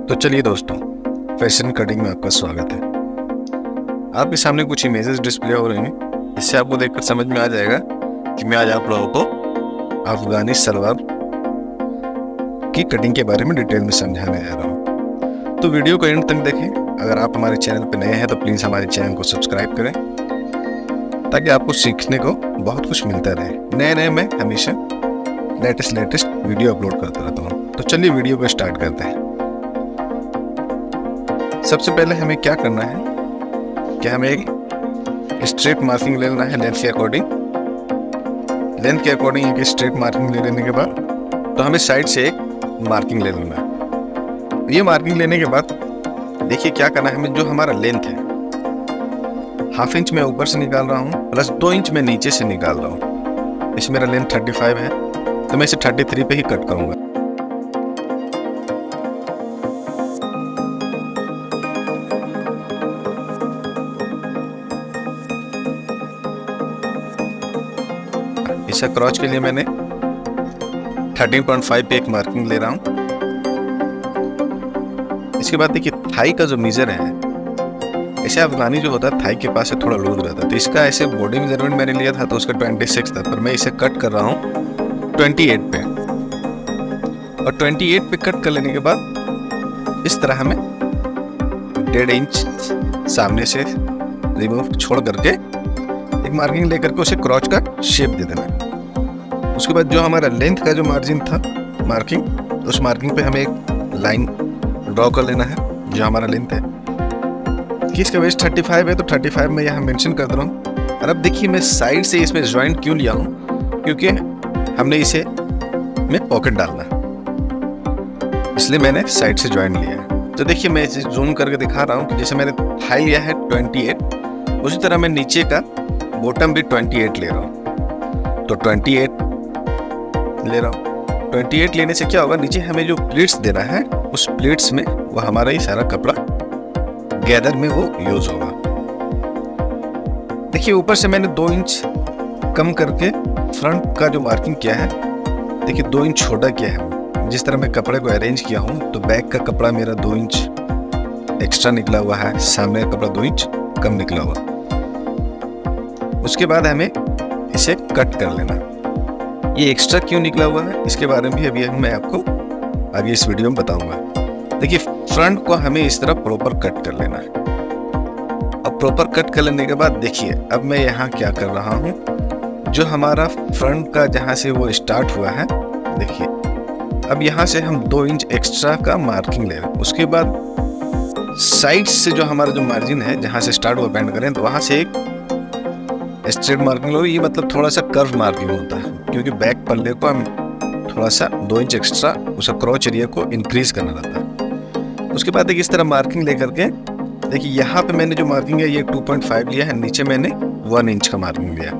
तो चलिए दोस्तों, फैशन कटिंग में आपका स्वागत है। आपके सामने कुछ इमेजेस डिस्प्ले हो रही हैं। इससे आपको देखकर समझ में आ जाएगा कि मैं आज आप लोगों को अफगानी सलवार की कटिंग के बारे में डिटेल में समझाने जा रहा हूँ। तो वीडियो को एंड तक देखें। अगर आप हमारे चैनल पर नए हैं तो प्लीज़ हमारे चैनल को सब्सक्राइब करें ताकि आपको सीखने को बहुत कुछ मिलता रहे। नए मैं हमेशा लेटेस्ट वीडियो अपलोड करता रहता हूँ। तो चलिए वीडियो को स्टार्ट करते हैं। सबसे पहले हमें क्या करना है कि हमें एक स्ट्रेट मार्किंग ले लेना है लेंथ के अकॉर्डिंग। लेंथ के अकॉर्डिंग एक स्ट्रेट मार्किंग ले लेने के बाद तो हमें साइड से एक मार्किंग ले लेना है। ये मार्किंग लेने के बाद देखिए क्या करना है, हमें जो हमारा लेंथ है 1/2 इंच मैं ऊपर से निकाल रहा हूँ प्लस 2 इंच मैं नीचे से निकाल रहा हूँ। इस मेरा लेंथ 35 है तो मैं इसे 33 पे ही कट करूँगा। इसे क्रॉच के लिए मैंने 13.5 पे एक मार्किंग ले रहा हूँ। इसके बाद देखिए थाई का जो मेजर है, ऐसे अफगानी जो होता है थाई के पास से थोड़ा लूज रहता है, तो इसका ऐसे बॉडी मेजरमेंट मैंने लिया था तो उसका 26 था, पर मैं इसे कट कर रहा हूँ 28 पे। और 28 पे कट कर लेने के बाद इस तरह हमें 1.5 इंच सामने से रिमूव छोड़ करके एक मार्किंग लेकर के उसे क्रॉच का शेप दे देना है। उसके बाद जो हमारा लेंथ का जो मार्जिन था मार्किंग, तो उस मार्किंग पे हमें एक लाइन ड्रॉ कर लेना है जो हमारा लेंथ है कि इसका वेस्ट 35 है, तो 35 में यहाँ मेंशन कर दे रहा हूँ। और अब देखिए मैं साइड से इसमें ज्वाइंट क्यों लिया हूँ, क्योंकि हमने इसे में पॉकेट डालना है, इसलिए मैंने साइड से ज्वाइंट लिया है। तो देखिए मैं इसे जूम करके दिखा रहा हूँ कि जैसे मैंने थाई लिया है 28, उसी तरह मैं नीचे का बॉटम भी 28 ले रहा हूँ। तो 28 ले रहा हूँ। 28 लेने से क्या होगा, नीचे हमें जो प्लीट्स देना है उस प्लीट्स में वो हमारा ही सारा कपड़ा गैदर में वो यूज होगा। देखिए ऊपर से मैंने 2 इंच कम करके फ्रंट का जो मार्किंग किया है, देखिए 2 इंच छोटा किया है। जिस तरह मैं कपड़े को अरेंज किया हूँ तो बैक का कपड़ा मेरा 2 इंच एक्स्ट्रा निकला हुआ है, सामने का कपड़ा 2 इंच कम निकला हुआ। उसके बाद हमें इसे कट कर लेना। ये एक्स्ट्रा क्यों निकला हुआ है इसके बारे में भी अभी मैं आपको आगे इस वीडियो में बताऊंगा। देखिए फ्रंट को हमें इस तरह प्रॉपर कट कर लेना है। अब प्रॉपर कट कर लेने के बाद देखिए अब मैं यहाँ क्या कर रहा हूँ, जो हमारा फ्रंट का जहाँ से वो स्टार्ट हुआ है, देखिए अब यहाँ से हम 2 इंच एक्स्ट्रा का मार्किंग ले रहे हैं। उसके बाद साइड से जो हमारा जो मार्जिन है जहाँ से स्टार्ट हुआ बैंड करें, तो वहाँ से एक स्ट्रेट मार्किंग लो। ये मतलब थोड़ा सा कर्व मार्किंग होता है, क्योंकि बैक पल्ले को हम थोड़ा सा 2 इंच एक्स्ट्रा उसका क्रॉच एरिया को इंक्रीज करना रहता है। उसके बाद देखिए इस तरह मार्किंग लेकर के देखिए यहाँ पे मैंने जो मार्किंग है ये 2.5 लिया है, नीचे मैंने 1 इंच का मार्किंग लिया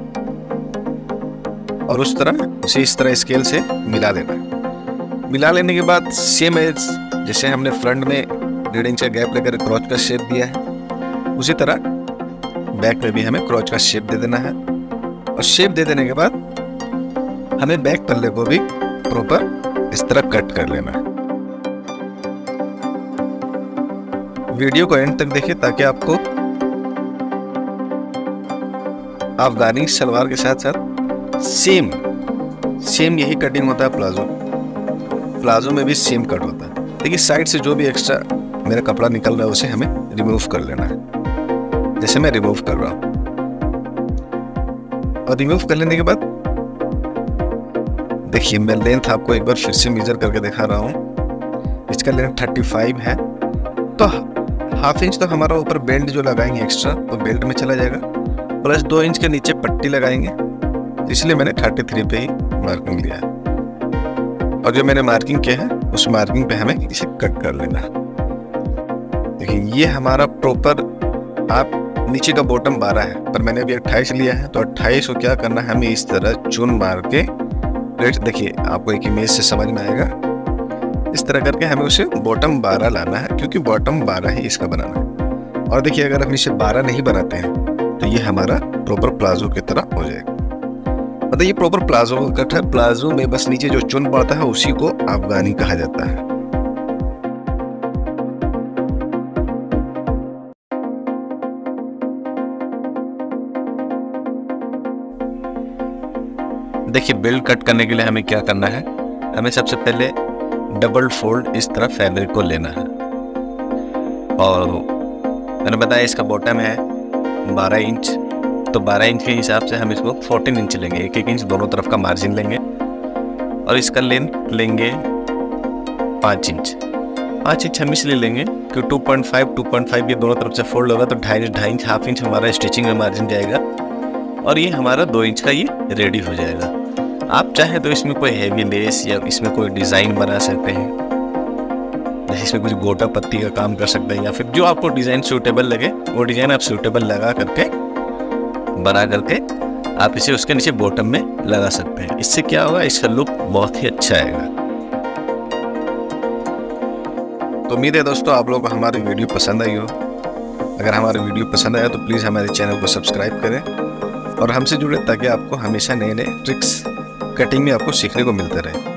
और उस तरह उसे इस तरह स्केल से मिला लेना। मिला लेने के बाद सेम एज जैसे हमने फ्रंट में 1.5 इंच का गैप लेकर क्रॉच का शेप दिया है, उसी तरह बैक में भी हमें क्रॉच का शेप दे देना है। और शेप दे देने के बाद हमें बैक पल्ले को भी प्रॉपर इस तरह कट कर लेना है। वीडियो को एंड तक देखिए ताकि आपको अफगानी सलवार के साथ साथ सेम यही कटिंग होता है प्लाजो में भी सेम कट होता है। देखिए साइड से जो भी एक्स्ट्रा मेरा कपड़ा निकल रहा है उसे हमें रिमूव कर लेना है, जैसे मैं रिमूव कर रहा हूं। और रिमूव कर लेने के बाद देखिए मैं लेंथ आपको एक बार फिर से मेजर करके दिखा रहा हूं। इसका लेंथ 35 है, तो 1/2 इंच तक हमारा ऊपर बेल्ट जो लगाएंगे एक्स्ट्रा तो बेल्ट में चला जाएगा, प्लस 2 इंच के नीचे पट्टी लगाएंगे, इसलिए मैंने 33 पे ही मार्किंग लिया है। और जो मैंने मार्किंग किया है उस मार्किंग पे हमें इसे कट कर लेना है। देखिए ये हमारा प्रॉपर, आप नीचे का बॉटम 12 है पर मैंने अभी 28 लिया है, तो 28 को क्या करना है हमें इस तरह चुन मार के प्लेट, देखिए आपको एक इमेज से समझ में आएगा, इस तरह करके हमें उसे बॉटम 12 लाना है, क्योंकि बॉटम 12 ही इसका बनाना है। और देखिए अगर हम इसे 12 नहीं बनाते हैं तो ये हमारा प्रॉपर प्लाजो की तरह हो जाएगा। मतलब ये प्रॉपर प्लाजो कट है। प्लाजो में बस नीचे जो चुन पड़ता है उसी को अफगानी कहा जाता है। देखिए बेल्ट कट करने के लिए हमें क्या करना है, हमें सबसे पहले डबल फोल्ड इस तरह फैब्रिक को लेना है। और मैंने बताया इसका बॉटम है 12 इंच, तो 12 इंच के हिसाब से हम इसको 14 इंच लेंगे, 1-1 इंच दोनों तरफ का मार्जिन लेंगे। और इसका लेंथ लेंगे 5 इंच। 5 इंच हम इसलिए लेंगे कि 2.5 ये दोनों तरफ से फोल्ड होगा, तो 2.5 इंच, हाफ इंच हमारा स्टिचिंग में मार्जिन जाएगा और ये हमारा 2 इंच का ये रेडी हो जाएगा। आप चाहे तो इसमें कोई हैवी लेस या इसमें कोई डिज़ाइन बना सकते हैं, जैसे इसमें कुछ गोटा पत्ती का काम कर सकते हैं, या फिर जो आपको डिज़ाइन सूटेबल लगे वो डिज़ाइन आप सूटेबल लगा करके बना करके आप इसे उसके नीचे बॉटम में लगा सकते हैं। इससे क्या होगा, इसका लुक बहुत ही अच्छा आएगा। तो उम्मीद है दोस्तों आप लोगों को हमारी वीडियो पसंद आई हो। अगर हमारी वीडियो पसंद आया तो प्लीज़ हमारे चैनल को सब्सक्राइब करें और हमसे जुड़े, ताकि आपको हमेशा नए नए ट्रिक्स कटिंग में आपको सीखने को मिलते रहे।